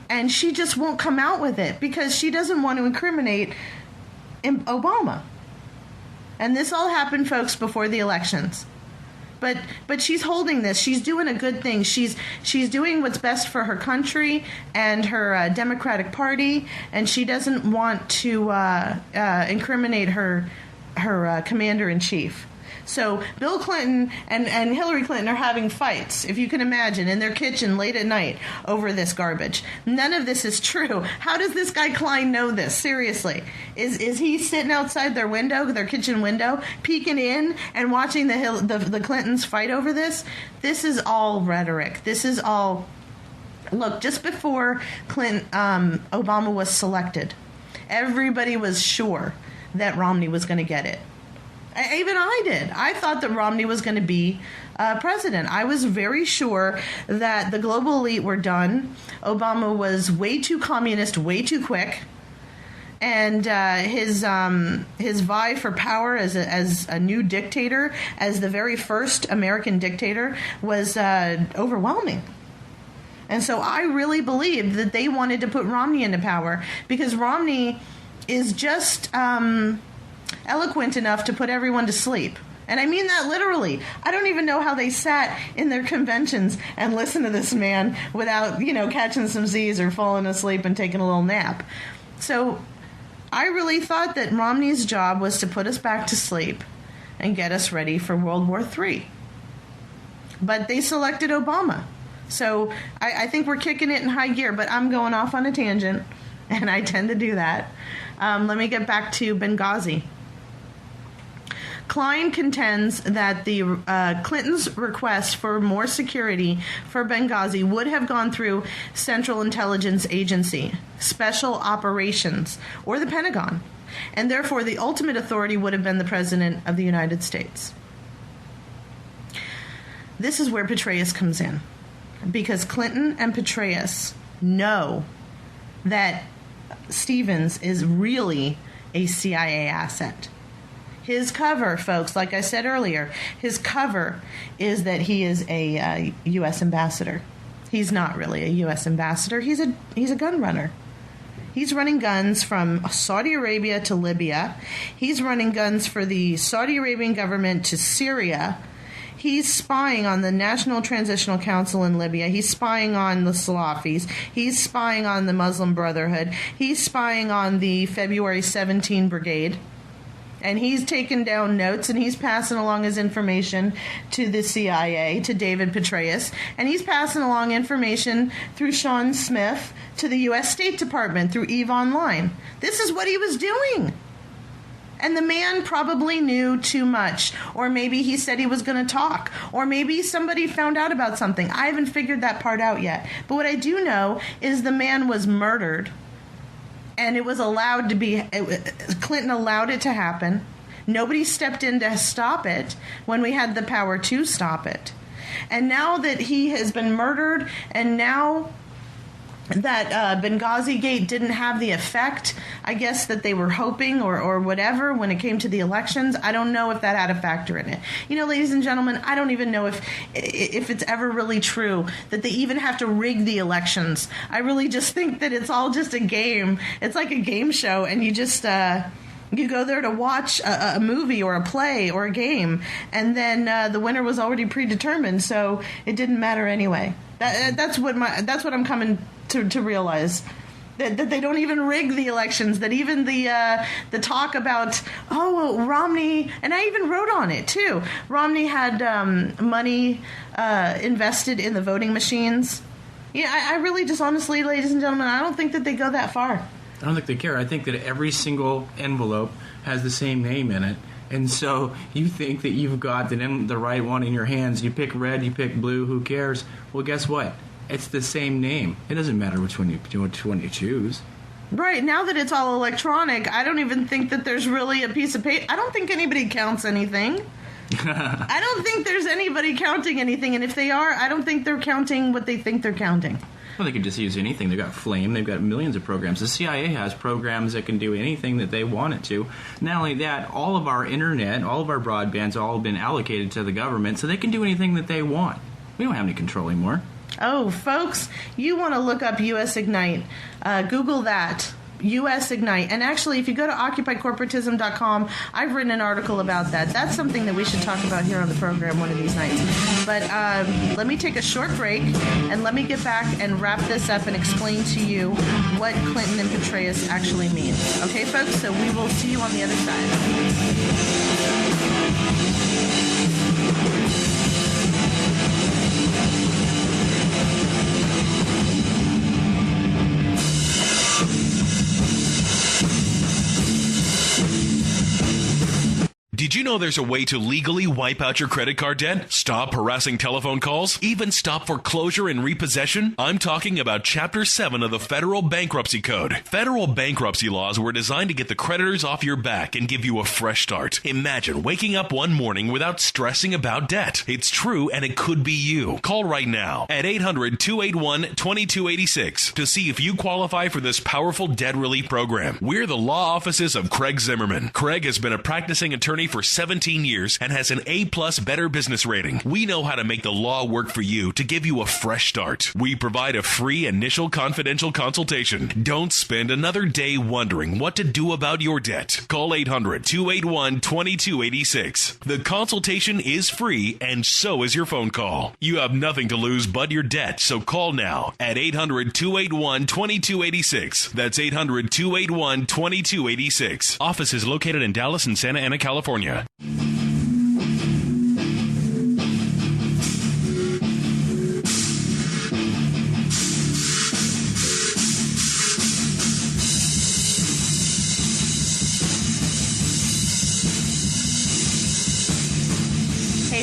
And she just won't come out with it because she doesn't want to incriminate Obama. And this all happened, folks, before the elections. But she's holding this. She's doing a good thing. She's doing what's best for her country and her Democratic Party, and she doesn't want to incriminate her commander-in-chief. So Bill Clinton and Hillary Clinton are having fights, if you can imagine, in their kitchen late at night over this garbage. None of this is true. How does this guy Klein know this? Seriously. Is he sitting outside their window, their kitchen window, peeking in and watching the Clintons fight over this? This is all rhetoric. This is all... Look, just before Obama was selected, everybody was sure that Romney was going to get it. Even I did. I thought that Romney was going to be president. I was very sure that the global elite were done. Obama was way too communist, way too quick. And his vie for power as a new dictator, as the very first American dictator, was overwhelming. And so I really believed that they wanted to put Romney into power because Romney is just... eloquent enough to put everyone to sleep. And I mean that literally. I don't even know how they sat in their conventions and listened to this man without, catching some Z's or falling asleep and taking a little nap. So I really thought that Romney's job was to put us back to sleep and get us ready for World War III. But they selected Obama. So I think we're kicking it in high gear, but I'm going off on a tangent, and I tend to do that. Let me get back to Benghazi. Klein contends that the Clintons' request for more security for Benghazi would have gone through Central Intelligence Agency, Special Operations, or the Pentagon, and therefore the ultimate authority would have been the President of the United States. This is where Petreaus comes in, because Clinton and Petreaus know that Stevens is really a CIA asset. His cover, folks, like I said earlier, his cover is that he is a U.S. ambassador. He's not really a U.S. ambassador. He's a gun runner. He's running guns from Saudi Arabia to Libya. He's running guns for the Saudi Arabian government to Syria. He's spying on the National Transitional Council in Libya. He's spying on the Salafis. He's spying on the Muslim Brotherhood. He's spying on the February 17 Brigade. And he's taken down notes, and he's passing along his information to the CIA, to David Petreaus, and he's passing along information through Sean Smith to the U.S. State Department through EVE Online. This is what he was doing. And the man probably knew too much, or maybe he said he was going to talk, or maybe somebody found out about something. I haven't figured that part out yet. But what I do know is the man was murdered. And it was allowed to be, Clinton allowed it to happen. Nobody stepped in to stop it when we had the power to stop it. And now that he has been murdered, and now that Benghazi-Gate didn't have the effect, I guess, that they were hoping or whatever when it came to the elections, I don't know if that had a factor in it. Ladies and gentlemen, I don't even know if it's ever really true that they even have to rig the elections. I really just think that it's all just a game. It's like a game show, and you just... You go there to watch a movie or a play or a game, and then the winner was already predetermined, so it didn't matter anyway. That's what I'm coming to realize. That they don't even rig the elections. That even the talk about Romney, and I even wrote on it too. Romney had money invested in the voting machines. Yeah, I really just honestly, ladies and gentlemen, I don't think that they go that far. I don't think they care. I think that every single envelope has the same name in it. And so you think that you've got the right one in your hands. You pick red, you pick blue, who cares? Well, guess what? It's the same name. It doesn't matter which one you choose. Right. Now that it's all electronic, I don't even think that there's really a piece of paper. I don't think anybody counts anything. I don't think there's anybody counting anything. And if they are, I don't think they're counting what they think they're counting. Well, they can just use anything. They've got Flame. They've got millions of programs. The CIA has programs that can do anything that they want it to. Not only that, all of our internet, all of our broadband's all been allocated to the government, so they can do anything that they want. We don't have any control anymore. Oh, folks, you want to look up US Ignite. Google that. US Ignite. And actually, if you go to OccupyCorporatism.com, I've written an article about that. That's something that we should talk about here on the program one of these nights. But let me take a short break, and let me get back and wrap this up and explain to you what Clinton and Petreaus actually mean. Okay, folks? So we will see you on the other side. Did you know there's a way to legally wipe out your credit card debt? Stop harassing telephone calls? Even stop foreclosure and repossession? I'm talking about Chapter 7 of the Federal Bankruptcy Code. Federal bankruptcy laws were designed to get the creditors off your back and give you a fresh start. Imagine waking up one morning without stressing about debt. It's true, and it could be you. Call right now at 800-281-2286 to see if you qualify for this powerful debt relief program. We're the law offices of Craig Zimmerman. Craig has been a practicing attorney for 17 years and has an A+ Better Business rating. We know how to make the law work for you to give you a fresh start. We provide a free initial confidential consultation. Don't spend another day wondering what to do about your debt. Call 800-281-2286. The consultation is free, and so is your phone call. You have nothing to lose but your debt, so call now at 800-281-2286. That's 800-281-2286. Office is located in Dallas and Santa Ana, California. Hey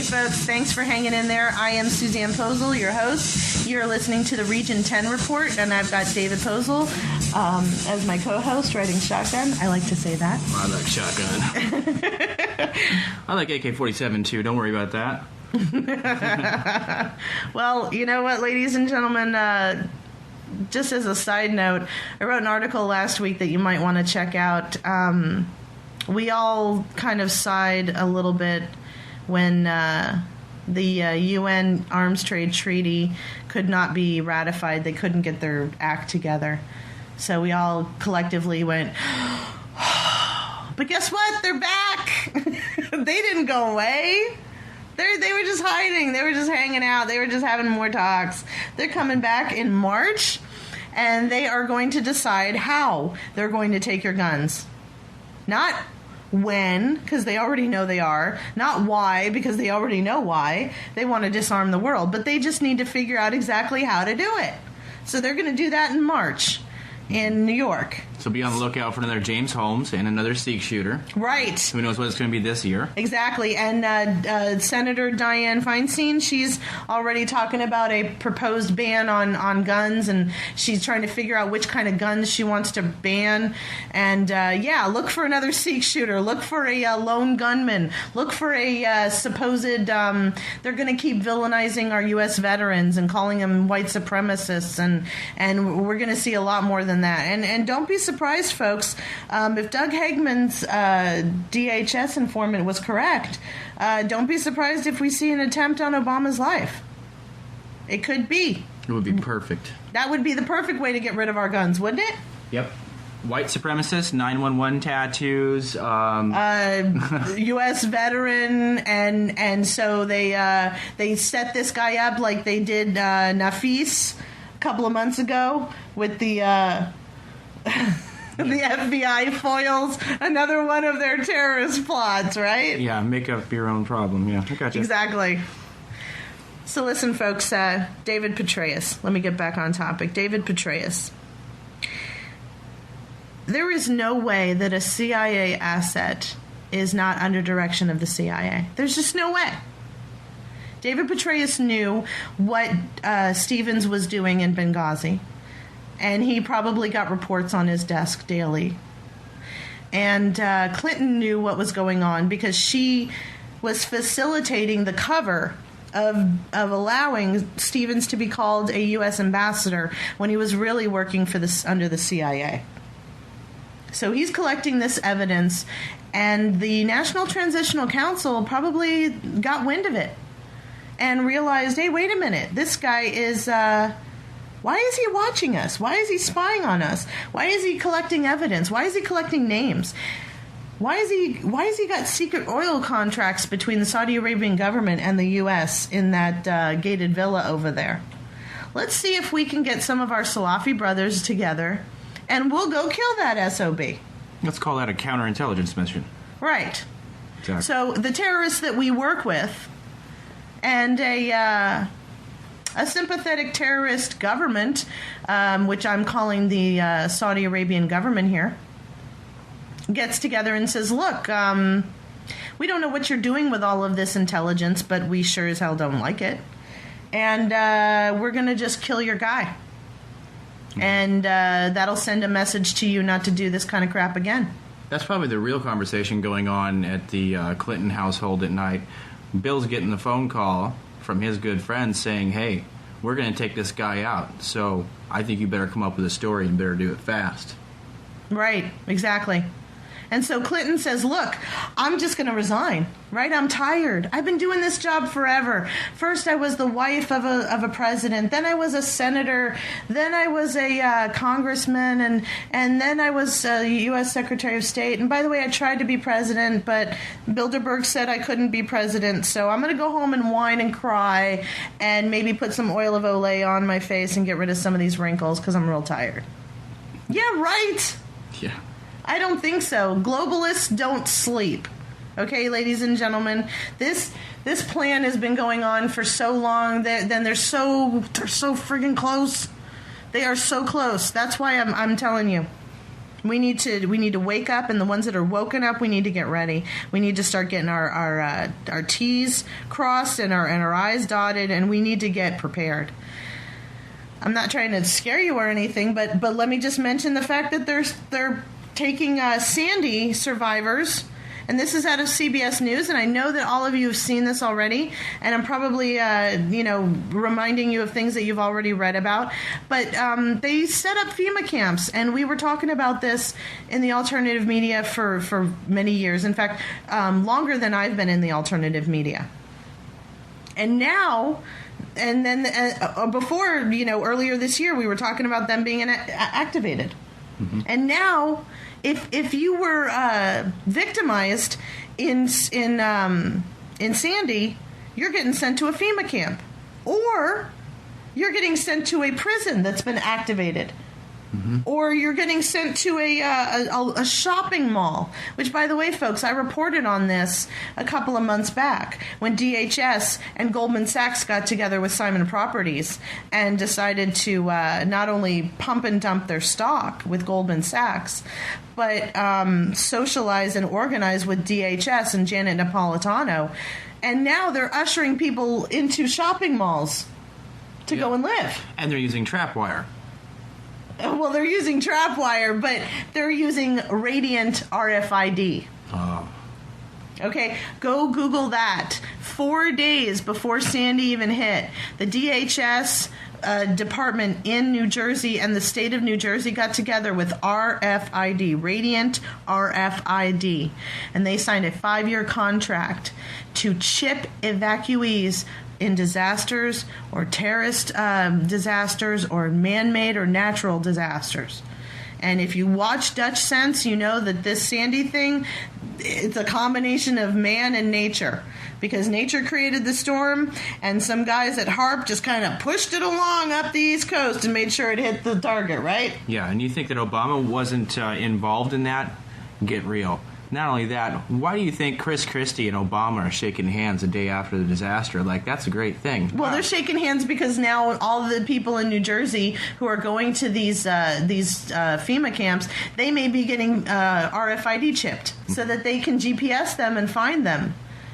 folks, thanks for hanging in there. I am Susanne Posel, your host. You're listening to the Region 10 Report, and I've got David Posel as my co-host, riding shotgun. I like to say that. I like shotgun. I like AK-47 too. Don't worry about that. Well, you know what, ladies and gentlemen, just as a side note, I wrote an article last week that you might want to check out. We all kind of sighed a little bit when the UN Arms Trade Treaty could not be ratified. They couldn't get their act together. So we all collectively went, but guess what? They're back. They didn't go away. They were just hiding. They were just hanging out. They were just having more talks. They're coming back in March, and they are going to decide how they're going to take your guns. Not when, because they already know they are. Not why, because they already know why. They want to disarm the world, but they just need to figure out exactly how to do it. So they're going to do that in March in New York. So be on the lookout for another James Holmes and another Sikh shooter. Right. Who knows what it's going to be this year. Exactly. And Senator Dianne Feinstein, she's already talking about a proposed ban on guns, and she's trying to figure out which kind of guns she wants to ban. And, look for another Sikh shooter. Look for a lone gunman. Look for a supposed... they're going to keep villainizing our U.S. veterans and calling them white supremacists, and we're going to see a lot more than that. And don't be surprised, folks, if Doug Hagman's DHS informant was correct. Don't be surprised if we see an attempt on Obama's life. It could be. It would be perfect. That would be the perfect way to get rid of our guns, wouldn't it? Yep. white supremacists, 911 tattoos, U.S. veteran, and so they set this guy up like they did Nafis a couple of months ago with the the FBI foils another one of their terrorist plots, right? Yeah, make up your own problem. Yeah, I gotcha. Exactly. So listen, folks, David Petreaus. Let me get back on topic. David Petreaus. There is no way that a CIA asset is not under direction of the CIA. There's just no way. David Petreaus knew what Stevens was doing in Benghazi, and he probably got reports on his desk daily. And Clinton knew what was going on because she was facilitating the cover of allowing Stevens to be called a U.S. ambassador when he was really working for under the CIA. So he's collecting this evidence, and the National Transitional Council probably got wind of it and realized, hey, wait a minute, this guy is, why is he watching us? Why is he spying on us? Why is he collecting evidence? Why is he collecting names? Why is he got secret oil contracts between the Saudi Arabian government and the U.S. in that gated villa over there? Let's see if we can get some of our Salafi brothers together, and we'll go kill that SOB. Let's call that a counterintelligence mission. Right. Exactly. So the terrorists that we work with and a sympathetic terrorist government, which I'm calling the Saudi Arabian government here, gets together and says, look, we don't know what you're doing with all of this intelligence, but we sure as hell don't like it. And we're going to just kill your guy. And that'll send a message to you not to do this kind of crap again. That's probably the real conversation going on at the Clinton household at night. Bill's getting the phone call from his good friend saying, hey, we're going to take this guy out, so I think you better come up with a story and better do it fast. Right, exactly. And so Clinton says, look, I'm just going to resign, right? I'm tired. I've been doing this job forever. First, I was the wife of a president. Then I was a senator. Then I was a congressman. And then I was a U.S. Secretary of State. And by the way, I tried to be president, but Bilderberg said I couldn't be president. So I'm going to go home and whine and cry and maybe put some oil of Olay on my face and get rid of some of these wrinkles because I'm real tired. Yeah, right. Yeah. I don't think so. Globalists don't sleep. Okay, ladies and gentlemen, this plan has been going on for so long that then they're so friggin' close. They are so close. That's why I'm telling you. We need to wake up, and the ones that are woken up, we need to get ready. We need to start getting our T's crossed and our I's dotted, and we need to get prepared. I'm not trying to scare you or anything, but let me just mention the fact that they're taking Sandy survivors, and this is out of CBS News, and I know that all of you have seen this already, and I'm probably, reminding you of things that you've already read about, but they set up FEMA camps, and we were talking about this in the alternative media for many years. In fact, longer than I've been in the alternative media. And now... And then before, earlier this year, we were talking about them being activated. Mm-hmm. And now, if you were victimized in Sandy, you're getting sent to a FEMA camp, or you're getting sent to a prison that's been activated. Mm-hmm. Or you're getting sent to a shopping mall, which, by the way, folks, I reported on this a couple of months back when DHS and Goldman Sachs got together with Simon Properties and decided to not only pump and dump their stock with Goldman Sachs, but socialize and organize with DHS and Janet Napolitano. And now they're ushering people into shopping malls to go and live. And they're using trapwire. Well, they're using trapwire, but they're using radiant RFID. Oh. Okay, go Google that. 4 days before Sandy even hit, the DHS department in New Jersey and the state of New Jersey got together with RFID, radiant RFID, and they signed a 5-year contract to chip evacuees in disasters or terrorist disasters or man-made or natural disasters. And if you watch Dutch Sense, you know that this Sandy thing, it's a combination of man and nature. Because nature created the storm, and some guys at HARP just kind of pushed it along up the East Coast and made sure it hit the target, right? Yeah, and you think that Obama wasn't involved in that? Get real. Not only that, why do you think Chris Christie and Obama are shaking hands the day after the disaster? Like, that's a great thing. Well, they're shaking hands because now all the people in New Jersey who are going to these FEMA camps, they may be getting RFID chipped so that they can GPS them and find them.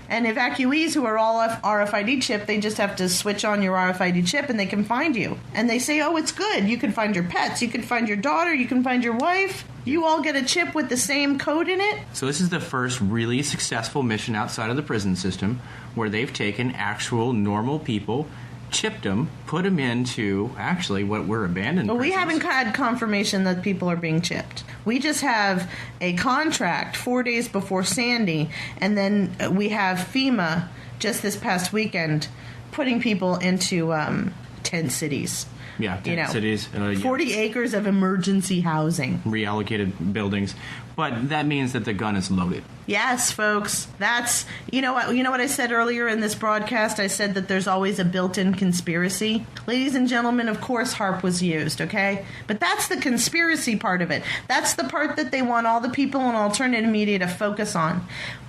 And evacuees who are all RFID chip, they just have to switch on your RFID chip and they can find you. And they say, oh, it's good. You can find your pets. You can find your daughter. You can find your wife. You all get a chip with the same code in it. So this is the first really successful mission outside of the prison system where they've taken actual normal people, chipped them, put them into actually what were abandoned prisons. We haven't had confirmation that people are being chipped. We just have a contract 4 days before Sandy, and then we have FEMA just this past weekend putting people into tent cities. Yeah, tent cities. 40 acres of emergency housing. Reallocated buildings. But that means that the gun is loaded. Yes, folks. That's, you know what I said earlier in this broadcast? I said that there's always a built-in conspiracy. Ladies and gentlemen, of course HARP was used, okay? But that's the conspiracy part of it. That's the part that they want all the people in alternative media to focus on.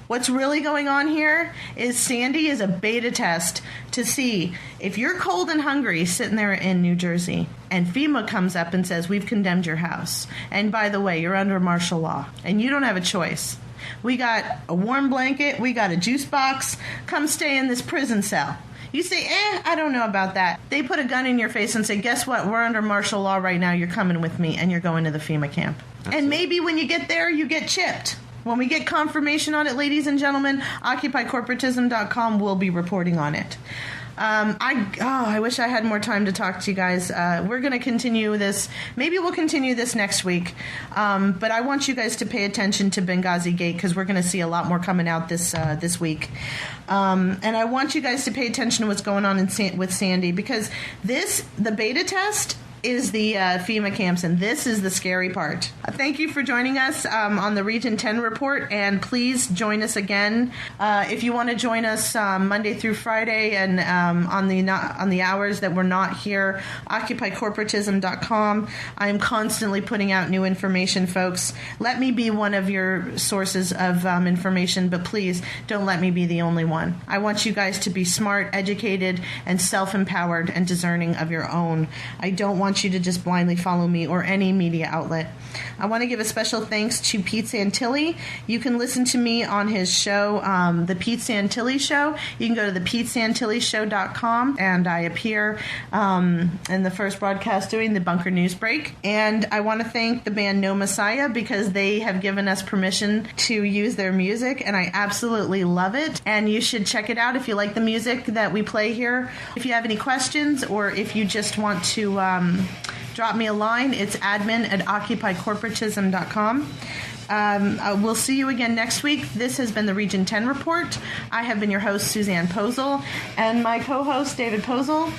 What's really going on here is Sandy is a beta test to see if you're cold and hungry sitting there in New Jersey and FEMA comes up and says, we've condemned your house. And by the way, you're under martial law and you don't have a choice. We got a warm blanket. We got a juice box. Come stay in this prison cell. You say, I don't know about that. They put a gun in your face and say, guess what? We're under martial law right now. You're coming with me and you're going to the FEMA camp. And maybe when you get there, you get chipped. When we get confirmation on it, ladies and gentlemen, OccupyCorporatism.com will be reporting on it. I wish I had more time to talk to you guys. We're going to continue this. Maybe we'll continue this next week. But I want you guys to pay attention to Benghazi-Gate because we're going to see a lot more coming out this week. And I want you guys to pay attention to what's going on with Sandy because the beta test is the FEMA camps, and this is the scary part. Thank you for joining us on the Region 10 report, and please join us again. If you want to join us Monday through Friday and on the hours that we're not here, OccupyCorporatism.com. I'm constantly putting out new information, folks. Let me be one of your sources of information, but please don't let me be the only one. I want you guys to be smart, educated, and self-empowered and discerning of your own. I don't want you to just blindly follow me or any media outlet. I want to give a special thanks to Pete Santilli. You can listen to me on his show, The Pete Santilli Show. You can go to thepetesantillyshow.com, and I appear in the first broadcast doing the Bunker News Break. And I want to thank the band No Messiah because they have given us permission to use their music, and I absolutely love it. And you should check it out if you like the music that we play here. If you have any questions or if you just want to drop me a line, it's admin@occupycorporatism.com. We'll see you again next week. This has been the Region 10 Report. I have been your host, Susanne Posel, and my co-host, David Posel.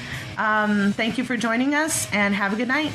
Thank you for joining us, and have a good night.